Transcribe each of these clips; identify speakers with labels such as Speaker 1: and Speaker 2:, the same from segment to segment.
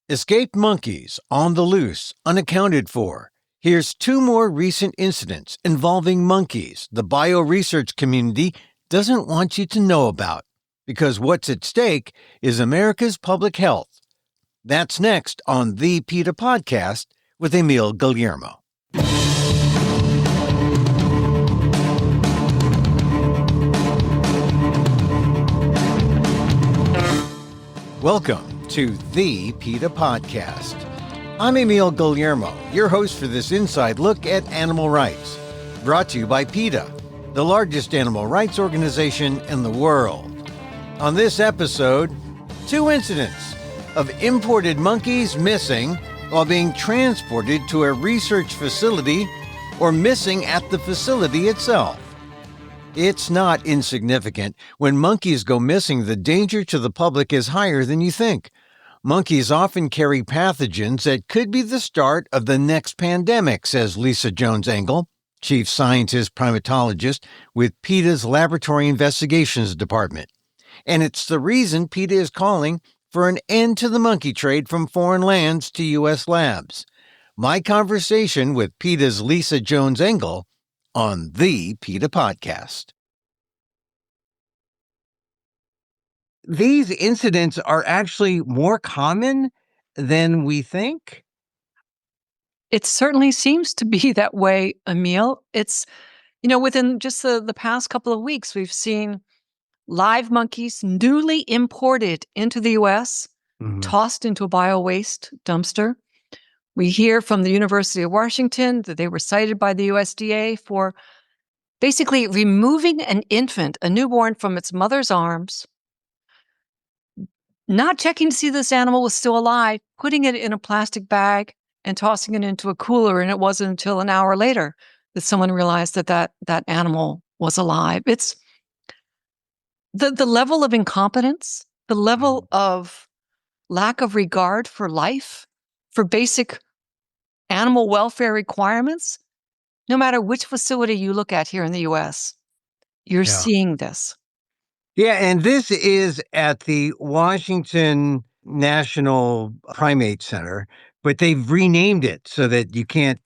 Speaker 1: Escaped monkeys on the loose, unaccounted for. Here's two more recent incidents involving monkeys the bioresearch community doesn't want you to know about, because what's at stake is America's public health. That's next on the PETA podcast with Emil Guillermo. Welcome to the PETA podcast. I'm Emil Guillermo, your host for this inside look at animal rights, brought to you by PETA, the largest animal rights organization in the world. On this episode, two incidents of imported monkeys missing while being transported to a research facility or missing at the facility itself. It's not insignificant. When monkeys go missing, the danger to the public is higher than you think. Monkeys often carry pathogens that could be the start of the next pandemic, says Lisa Jones-Engel, chief scientist primatologist with PETA's Laboratory Investigations Department. And it's the reason PETA is calling for an end to the monkey trade from foreign lands to U.S. labs. My conversation with PETA's Lisa Jones-Engel on the PETA podcast. These incidents are actually more common than we think.
Speaker 2: It certainly seems to be that way, Emil. It's, within just the past couple of weeks, we've seen live monkeys newly imported into the U.S., tossed into a bio-waste dumpster. We hear from the University of Washington that they were cited by the USDA for basically removing an infant, a newborn, from its mother's arms, not checking to see this animal was still alive, putting it in a plastic bag and tossing it into a cooler. And it wasn't until an hour later that someone realized that animal was alive. It's the level of incompetence, the level of lack of regard for life, for basic animal welfare requirements. No matter which facility you look at here in the U.S., you're seeing this.
Speaker 1: Yeah, and this is at the Washington National Primate Center, but they've renamed it so that you can't,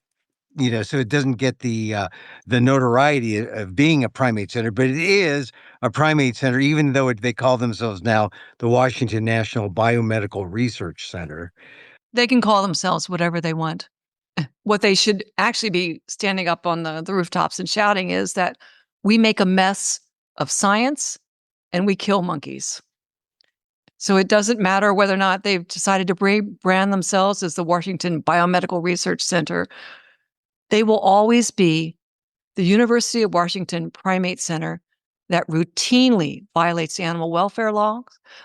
Speaker 1: so it doesn't get the notoriety of being a primate center, but it is a primate center, even though they call themselves now the Washington National Biomedical Research Center.
Speaker 2: They can call themselves whatever they want. What they should actually be standing up on the rooftops and shouting is that we make a mess of science and we kill monkeys. So it doesn't matter whether or not they've decided to brand themselves as the Washington Biomedical Research Center. They will always be the University of Washington Primate Center that routinely violates animal welfare laws,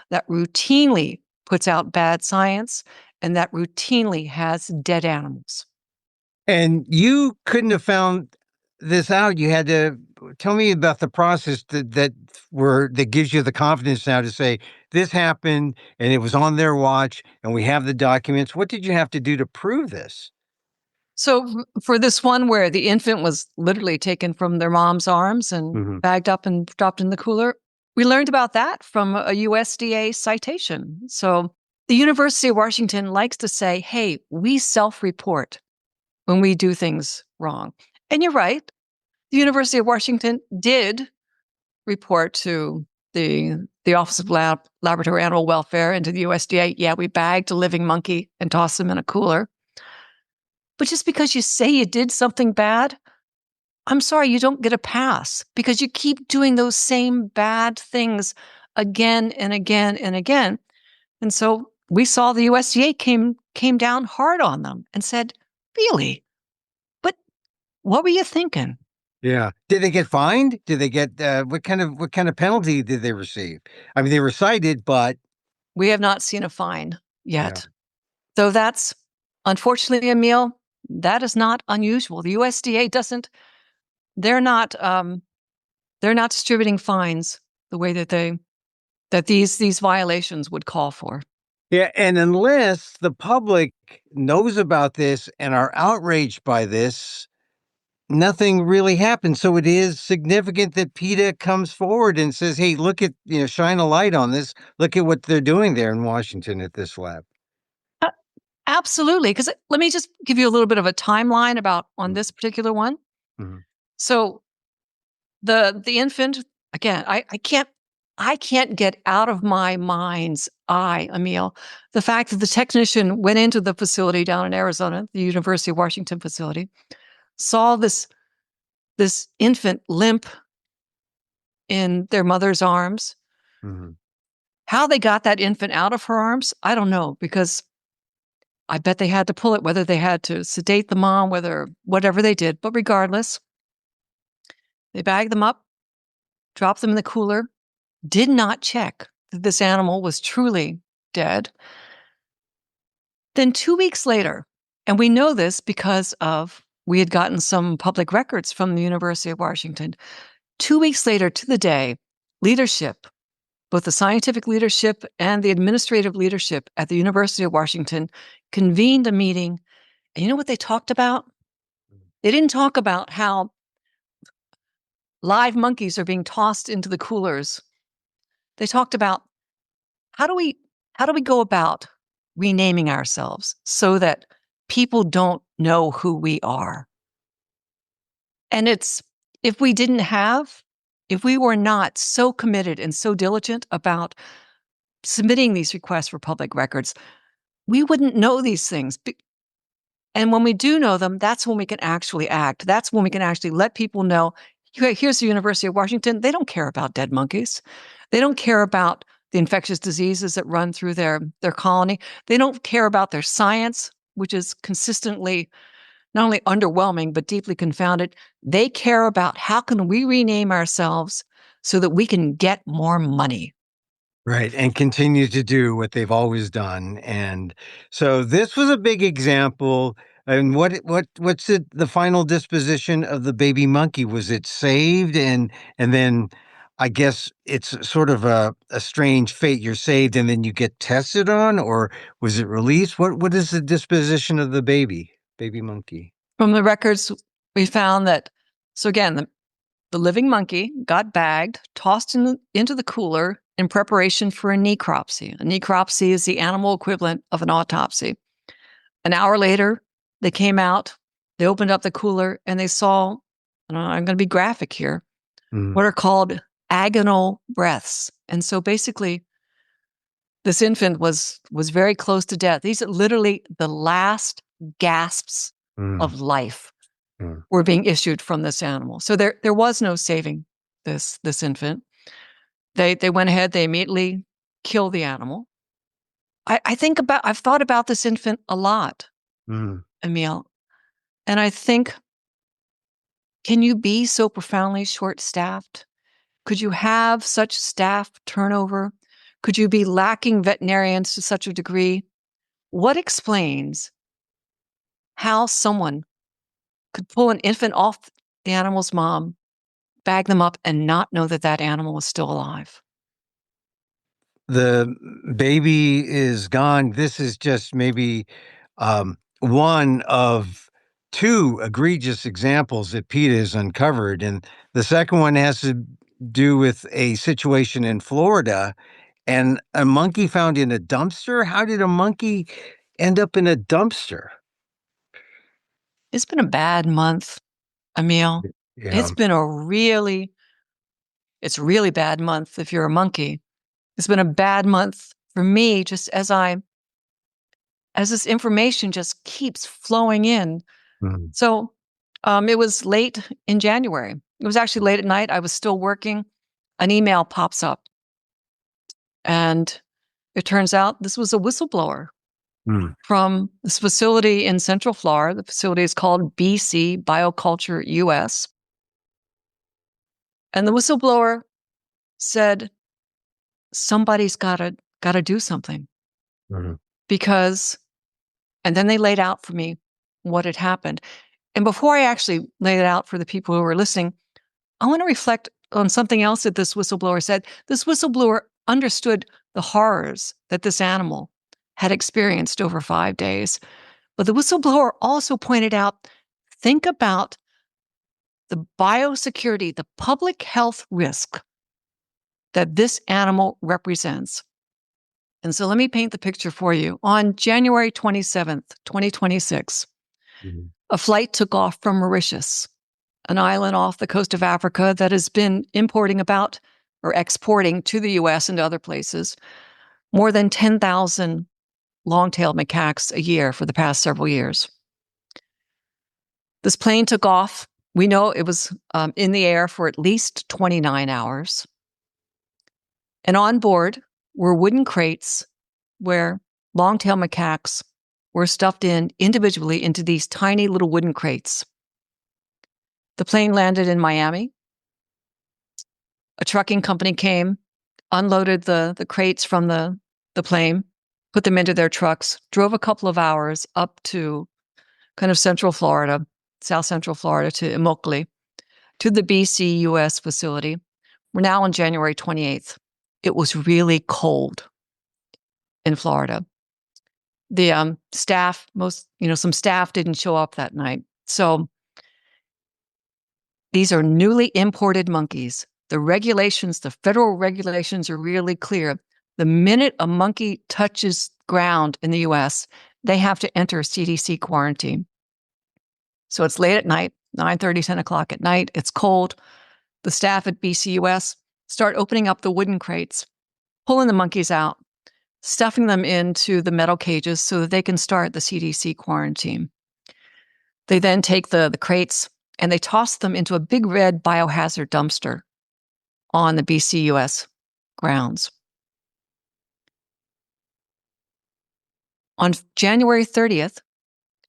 Speaker 2: that routinely puts out bad science, and that routinely has dead animals.
Speaker 1: And you couldn't have found this out. You had to tell me about the process that gives you the confidence now to say this happened and it was on their watch and we have the documents. What did you have to do to prove this?
Speaker 2: So for this one where the infant was literally taken from their mom's arms and bagged up and dropped in the cooler, we learned about that from a USDA citation. So the University of Washington likes to say, hey, we self-report when we do things wrong. And you're right. The University of Washington did report to the Office of Laboratory Animal Welfare and to the USDA, yeah, we bagged a living monkey and tossed them in a cooler. But just because you say you did something bad, I'm sorry, you don't get a pass because you keep doing those same bad things again and again and again. And so we saw the USDA came down hard on them and said, really? But what were you thinking?
Speaker 1: Yeah. Did they get fined? Did they get what kind of penalty did they receive? I mean, they were cited, but
Speaker 2: we have not seen a fine yet. Yeah. So that's unfortunately, Emil, that is not unusual. The USDA doesn't. They're not distributing fines the way that these violations would call for.
Speaker 1: Yeah, and unless the public knows about this and are outraged by this, nothing really happens. So it is significant that PETA comes forward and says, hey, look at, shine a light on this. Look at what they're doing there in Washington at this lab.
Speaker 2: Absolutely. Because let me just give you a little bit of a timeline on this particular one.
Speaker 1: Mm-hmm.
Speaker 2: So the infant, again, I can't get out of my mind's eye, Emil, the fact that the technician went into the facility down in Arizona, the University of Washington facility, saw this infant limp in their mother's arms.
Speaker 1: Mm-hmm.
Speaker 2: How they got that infant out of her arms, I don't know, because I bet they had to pull it, whether they had to sedate the mom, whatever they did. But regardless, they bagged them up, dropped them in the cooler, did not check that this animal was truly dead. Then 2 weeks later, and we know this because we had gotten some public records from the University of Washington. 2 weeks later to the day, leadership, both the scientific leadership and the administrative leadership at the University of Washington, convened a meeting. And you know what they talked about? They didn't talk about how live monkeys are being tossed into the coolers. They talked about how do we go about renaming ourselves so that people don't know who we are. And if we were not so committed and so diligent about submitting these requests for public records, we wouldn't know these things. And when we do know them, that's when we can actually act. That's when we can actually let people know, here's the University of Washington. They don't care about dead monkeys. They don't care about the infectious diseases that run through their colony. They don't care about their science, which is consistently not only underwhelming, but deeply confounded. They care about how can we rename ourselves so that we can get more money.
Speaker 1: Right, and continue to do what they've always done. And so this was a big example. And what's the final disposition of the baby monkey? Was it saved? And then I guess it's sort of a strange fate. You're saved and then you get tested on, or was it released? What is the disposition of the baby monkey?
Speaker 2: From the records, we found that, so again, the living monkey got bagged, tossed into the cooler in preparation for a necropsy. A necropsy is the animal equivalent of an autopsy. An hour later, they came out, they opened up the cooler, and they saw, and I'm going to be graphic here, what are called agonal breaths. And so basically, this infant was very close to death. These are literally the last gasps of life were being issued from this animal. So there was no saving this infant. They went ahead, they immediately killed the animal. I've thought about this infant a lot, Emil. And I think, can you be so profoundly short-staffed? Could you have such staff turnover? Could you be lacking veterinarians to such a degree? What explains how someone could pull an infant off the animal's mom, bag them up, and not know that that animal was still alive?
Speaker 1: The baby is gone. This is just maybe one of two egregious examples that PETA has uncovered. And the second one has to do with a situation in Florida and a monkey found in a dumpster. How did a monkey end up in a dumpster?
Speaker 2: It's been a bad month, Emil.
Speaker 1: Yeah.
Speaker 2: It's been it's a really bad month if you're a monkey. It's been a bad month for me, just as this information just keeps flowing in.
Speaker 1: Mhm.
Speaker 2: So it was late in January. It was actually late at night. I was still working. An email pops up. And it turns out this was a whistleblower from this facility in Central Florida. The facility is called BC Bioculture US. And the whistleblower said, somebody's got to do something because, and then they laid out for me what had happened. And before I actually laid it out for the people who were listening, I want to reflect on something else that this whistleblower said. This whistleblower understood the horrors that this animal had experienced over 5 days. But the whistleblower also pointed out, think about the biosecurity, the public health risk that this animal represents. And so let me paint the picture for you. On January 27th, 2026, a flight took off from Mauritius, an island off the coast of Africa that has been exporting to the US and to other places more than 10,000 long-tailed macaques a year for the past several years. This plane took off. We know it was in the air for at least 29 hours. And on board were wooden crates where long-tailed macaques were stuffed in individually into these tiny little wooden crates. The plane landed in Miami. A trucking company came, unloaded the crates from the plane, put them into their trucks, drove a couple of hours up to kind of central Florida, south central Florida, to Immokalee, to the BC US facility. We're now on January 28th. It was really cold in Florida. The staff, some staff didn't show up that night. So these are newly imported monkeys. The regulations, the federal regulations are really clear. The minute a monkey touches ground in the US, they have to enter CDC quarantine. So it's late at night, 9:30, 10 o'clock at night. It's cold. The staff at BCUS start opening up the wooden crates, pulling the monkeys out, stuffing them into the metal cages so that they can start the CDC quarantine. They then take the crates and they toss them into a big red biohazard dumpster on the BCUS grounds. On January 30th,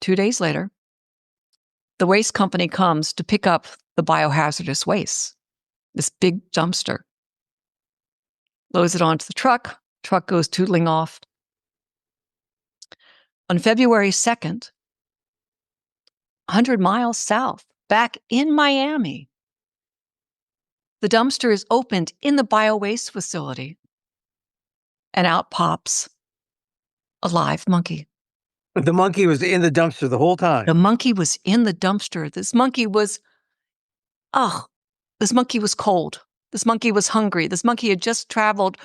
Speaker 2: 2 days later, the waste company comes to pick up the biohazardous waste, this big dumpster, loads it onto the truck goes tootling off. On February 2nd, 100 miles south, back in Miami, the dumpster is opened in the biowaste facility, and out pops a live monkey.
Speaker 1: The monkey was in the dumpster the whole time.
Speaker 2: The monkey was in the dumpster. This monkey was cold. This monkey was hungry. This monkey had just traveled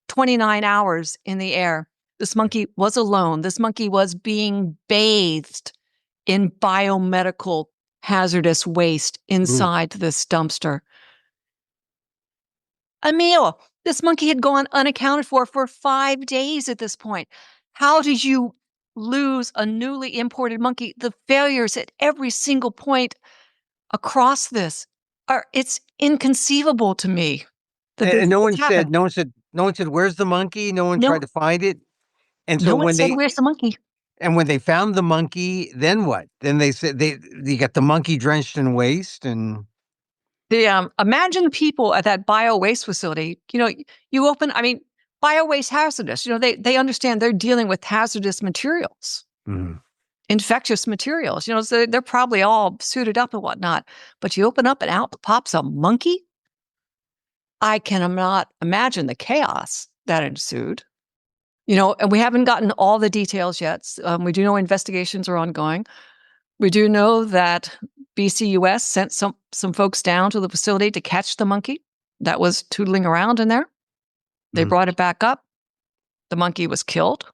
Speaker 2: 29 hours in the air. This monkey was alone. This monkey was being bathed in biomedical hazardous waste inside this dumpster. Emil, this monkey had gone unaccounted for 5 days at this point. How did you lose a newly imported monkey? The failures at every single point across this it's inconceivable to me.
Speaker 1: And no one said, where's the monkey? No one tried to find it. And so
Speaker 2: where's the monkey?
Speaker 1: And when they found the monkey, then what? Then they said you got the monkey drenched in waste. And
Speaker 2: imagine the people at that bio waste facility. You open, bio waste hazardous. They understand they're dealing with hazardous materials, infectious materials. So they're probably all suited up and whatnot. But you open up and out pops a monkey. I cannot imagine the chaos that ensued. And we haven't gotten all the details yet. We do know investigations are ongoing. We do know that BCUS sent some folks down to the facility to catch the monkey that was tootling around in there. They brought it back up. The monkey was killed.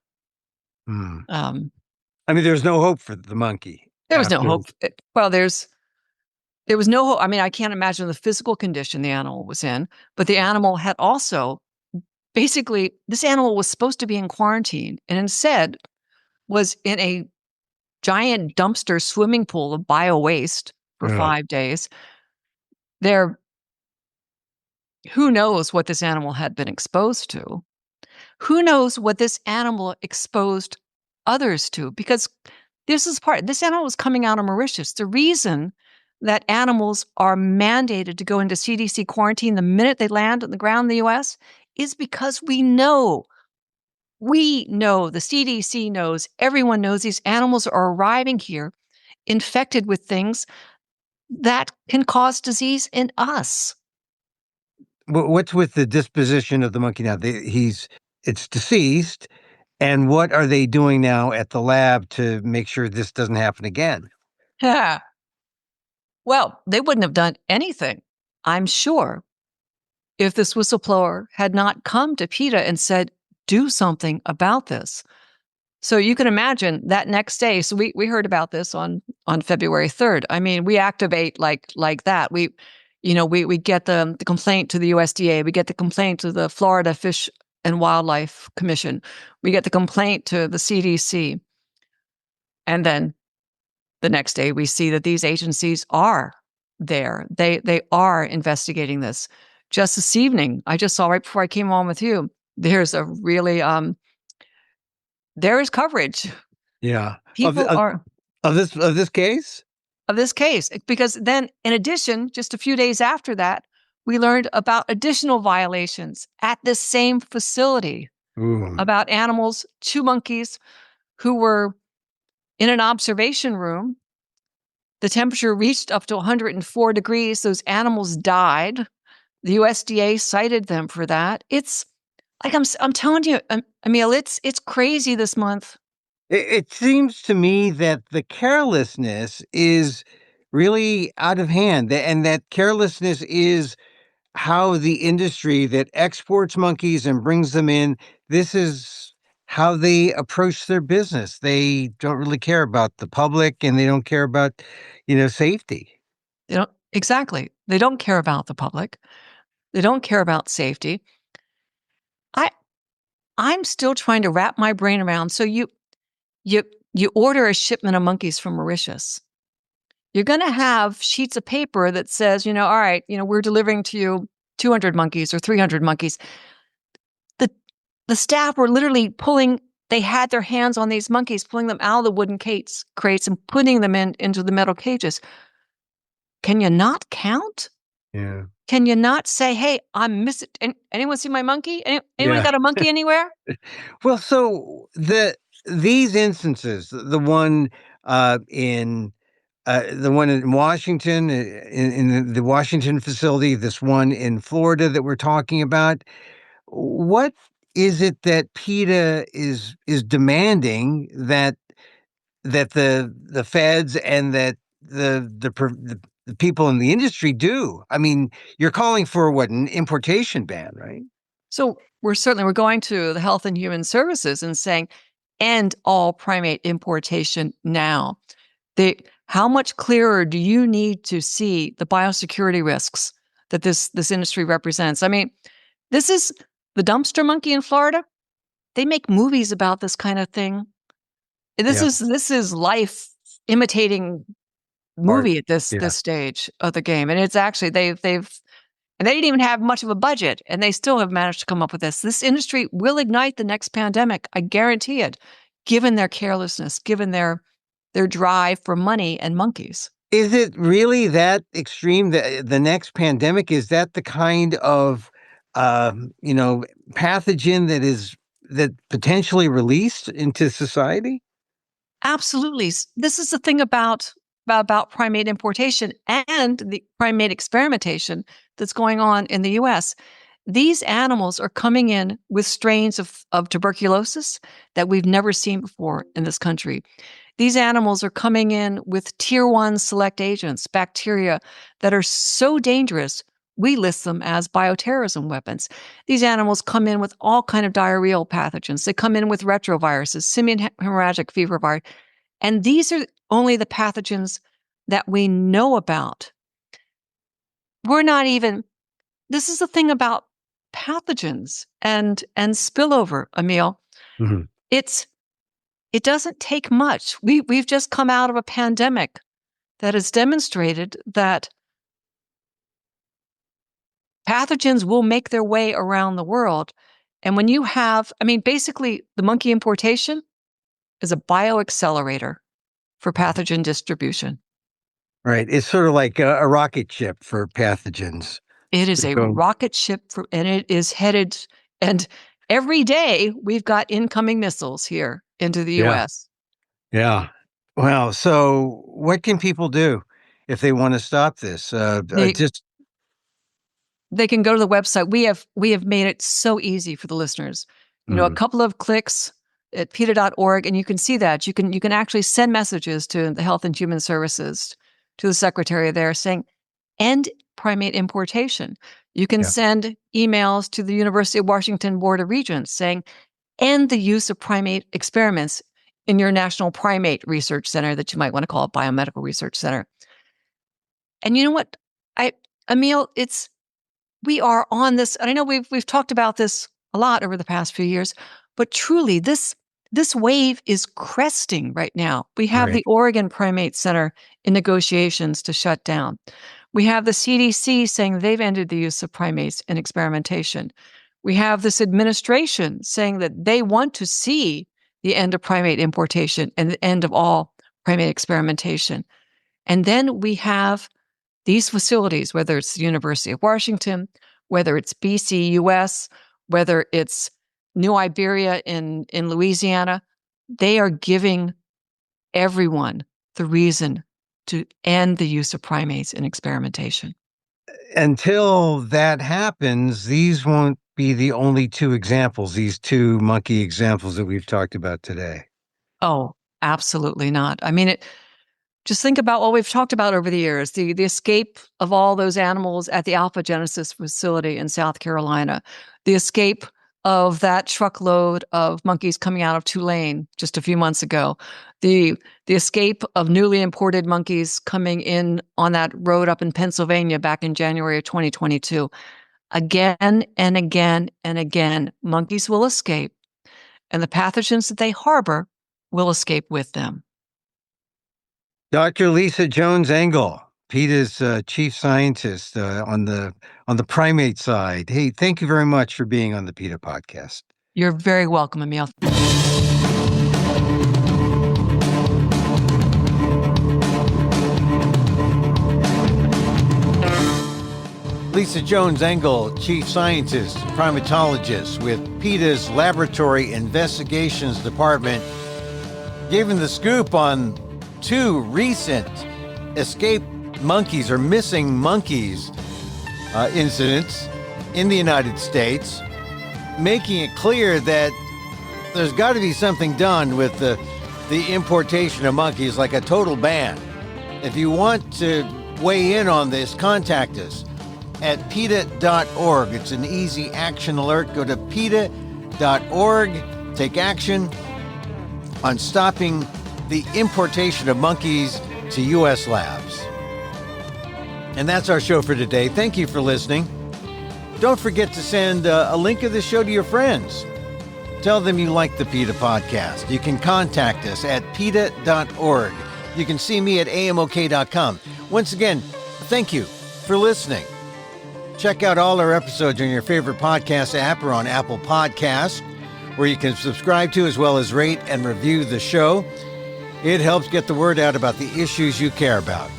Speaker 1: There's no hope for the monkey.
Speaker 2: There was no hope. Well, there was no hope. I can't imagine the physical condition the animal was in, but the animal had also, basically, this animal was supposed to be in quarantine and instead was in a giant dumpster swimming pool of bio waste for 5 days. Who knows what this animal had been exposed to? Who knows what this animal exposed others to? Because this animal was coming out of Mauritius. The reason that animals are mandated to go into CDC quarantine the minute they land on the ground in the US is because we know, the CDC knows, everyone knows these animals are arriving here infected with things that can cause disease in us.
Speaker 1: What's with the disposition of the monkey now? It's deceased. And what are they doing now at the lab to make sure this doesn't happen again?
Speaker 2: Yeah. Well, they wouldn't have done anything, I'm sure, if this whistleblower had not come to PETA and said, do something about this. So you can imagine that next day. So we heard about this on February 3rd. I mean, we activate like that. We get the complaint to the USDA. We get the complaint to the Florida Fish and Wildlife Commission. We get the complaint to the CDC. And then the next day we see that these agencies are there. They are investigating this. Just this evening, I just saw right before I came on with you, there's a really there is coverage.
Speaker 1: Yeah.
Speaker 2: People are
Speaker 1: of this case?
Speaker 2: Of this case. Because then, in addition, just a few days after that, we learned about additional violations at this same facility.
Speaker 1: Ooh.
Speaker 2: About animals, 2 monkeys who were in an observation room. The temperature reached up to 104 degrees. Those animals died. The USDA cited them for that. It's like I'm telling you, Emil, it's crazy this month.
Speaker 1: It seems to me that the carelessness is really out of hand, and that carelessness is how the industry that exports monkeys and brings them in, this is how they approach their business. They don't really care about the public, and they don't care about, safety.
Speaker 2: Exactly. They don't care about the public. They don't care about safety. I'm still trying to wrap my brain around. So you order a shipment of monkeys from Mauritius. You're going to have sheets of paper that says, all right, we're delivering to you 200 monkeys or 300 monkeys. The staff were literally they had their hands on these monkeys, pulling them out of the wooden crates and putting them into the metal cages. Can you not count?
Speaker 1: Yeah.
Speaker 2: Can you not say, hey, I'm missing? Anyone see my monkey? Anyone got a monkey anywhere?
Speaker 1: Well, so these instances, the one in Washington, in the Washington facility, this one in Florida that we're talking about, what is it that PETA is demanding that the feds and that the people in the industry do? I mean, you're calling for what, an importation ban, right?
Speaker 2: So we're going to the Health and Human Services and saying, end all primate importation now. How much clearer do you need to see the biosecurity risks that this industry represents? I mean, this is the dumpster monkey in Florida. They make movies about this kind of thing. This is life imitating movie
Speaker 1: Art.
Speaker 2: at this stage of the game, and it's actually they've and they didn't even have much of a budget, and they still have managed to come up with this. This industry will ignite the next pandemic, I guarantee it, given their carelessness, given their drive for money and monkeys.
Speaker 1: Is it really that extreme? The next pandemic, is that the kind of pathogen that potentially released into society?
Speaker 2: Absolutely. This is the thing about primate importation and the primate experimentation that's going on in the U.S. These animals are coming in with strains of tuberculosis that we've never seen before in this country. These animals are coming in with tier 1 select agents, bacteria that are so dangerous, we list them as bioterrorism weapons. These animals come in with all kind of diarrheal pathogens. They come in with retroviruses, simian hemorrhagic fever virus. And these are only the pathogens that we know about. This is the thing about pathogens and spillover, Emil.
Speaker 1: Mm-hmm.
Speaker 2: It doesn't take much. We've just come out of a pandemic that has demonstrated that pathogens will make their way around the world. And when you have, basically the monkey importation is a bioaccelerator for pathogen distribution.
Speaker 1: Right. It's sort of like a rocket ship for pathogens.
Speaker 2: It is a rocket ship and it is headed, and every day we've got incoming missiles here into the U.S.
Speaker 1: Yeah. Well, so what can people do if they want to stop this?
Speaker 2: They can go to the website. We have made it so easy for the listeners. A couple of clicks at PETA.org, and you can see that. You can actually send messages to the Health and Human Services, to the secretary there, saying, end primate importation. You can send emails to the University of Washington Board of Regents saying, end the use of primate experiments in your National Primate Research Center that you might want to call it Biomedical Research Center. And you know what, Emil, we are on this, and I know we've talked about this a lot over the past few years, but truly this wave is cresting right now. We have the Oregon Primate Center in negotiations to shut down. We have the CDC saying they've ended the use of primates in experimentation. We have this administration saying that they want to see the end of primate importation and the end of all primate experimentation. And then we have these facilities, whether it's the University of Washington, whether it's BC-US, whether it's New Iberia in Louisiana, they are giving everyone the reason to end the use of primates in experimentation.
Speaker 1: Until that happens, these won't be the only two examples, these two monkey examples that we've talked about today.
Speaker 2: Oh, absolutely not. I mean, just think about what we've talked about over the years, the escape of all those animals at the Alpha Genesis facility in South Carolina, the escape of that truckload of monkeys coming out of Tulane just a few months ago, the escape of newly imported monkeys coming in on that road up in Pennsylvania back in January of 2022. Again and again and again, monkeys will escape, and the pathogens that they harbor will escape with them.
Speaker 1: Dr. Lisa Jones-Engel, PETA's chief scientist on the primate side. Hey, thank you very much for being on the PETA podcast.
Speaker 2: You're very welcome, Emil.
Speaker 1: Lisa Jones-Engel, chief scientist, primatologist with PETA's Laboratory Investigations Department, gave him the scoop on two recent escaped monkeys or missing monkeys incidents in the United States, making it clear that there's got to be something done with the importation of monkeys, like a total ban. If you want to weigh in on this, contact us at PETA.org. It's an easy action alert. Go to PETA.org, take action on stopping the importation of monkeys to U.S. labs. And that's our show for today. Thank you for listening. Don't forget to send a link of the show to your friends. Tell them you like the PETA podcast. You can contact us at PETA.org. You can see me at AMOK.com. Once again, thank you for listening. Check out all our episodes on your favorite podcast app or on Apple Podcasts, where you can subscribe to as well as rate and review the show. It helps get the word out about the issues you care about.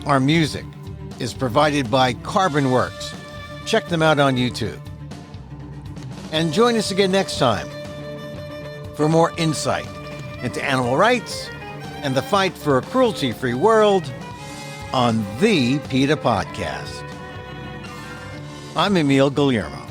Speaker 1: Our music is provided by CarbonWorks. Check them out on YouTube. And join us again next time for more insight into animal rights and the fight for a cruelty-free world on the PETA Podcast. I'm Emil Guillermo.